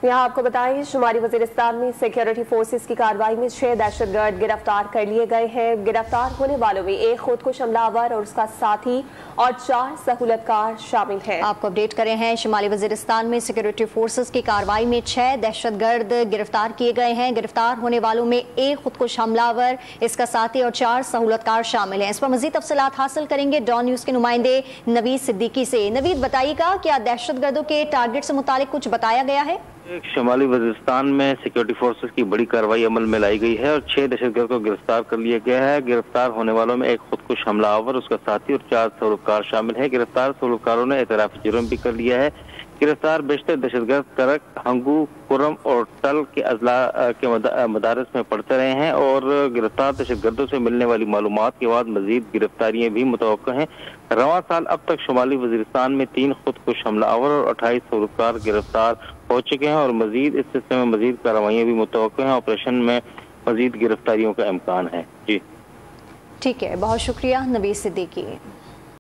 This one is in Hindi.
यहाँ आपको बताएं, शुमाली वजीरिस्तान में सिक्योरिटी फोर्सेस की कार्रवाई में 6 दहशतगर्द गिरफ्तार कर लिए गए हैं। गिरफ्तार होने वालों में एक खुदकुश हमलावर और उसका साथी और 4 सहूलतकार शामिल हैं। आपको अपडेट करें हैं, शुमाली वजीरिस्तान में सिक्योरिटी फोर्सेस की कार्रवाई में 6 दहशतगर्द गिरफ्तार किए गए हैं। गिरफ्तार होने वालों में एक खुदकुश हमलावर, इसका साथी और 4 सहूलतकार शामिल हैं। इस पर मजीद तफसीलात हासिल करेंगे डॉन न्यूज के नुमाइंदे नवीद सिद्दीकी से। नवीद, बताइएगा, क्या दहशतगर्दों के टारगेट से मुतालिक कुछ बताया गया है? शुमाली वजीरिस्तान में सिक्योरिटी फोर्सेस की बड़ी कार्रवाई अमल में लाई गई है और 6 दहशतगर्द को गिरफ्तार कर लिया गया है। गिरफ्तार होने वालों में एक खुदकुश हमलावर, उसका साथी और 4 सहूलतकार शामिल है। गिरफ्तार सहूलतकारों ने एतराफ जुर्म भी कर लिया है। गिरफ्तार बेशतर दहशतगर्द करक, हंगू, कुरम और टल के अजला के मदारस में पढ़ते रहे हैं और गिरफ्तार दहशतगर्दों से मिलने वाली मालूमात के बाद मजीद गिरफ्तारियां भी मुतवक्का हैं। रवां साल अब तक शुमाली वजीरिस्तान में 3 खुदकुश हमलावर और 28 सहूलतकार गिरफ्तार हो चुके हैं और मजीद इस सिलसिले में मजीद कार्रवाइयां भी मुतवक्का हैं। ऑपरेशन में मजीद गिरफ्तारियों का इम्कान है। जी ठीक है, बहुत शुक्रिया नवीद सिद्दीकी।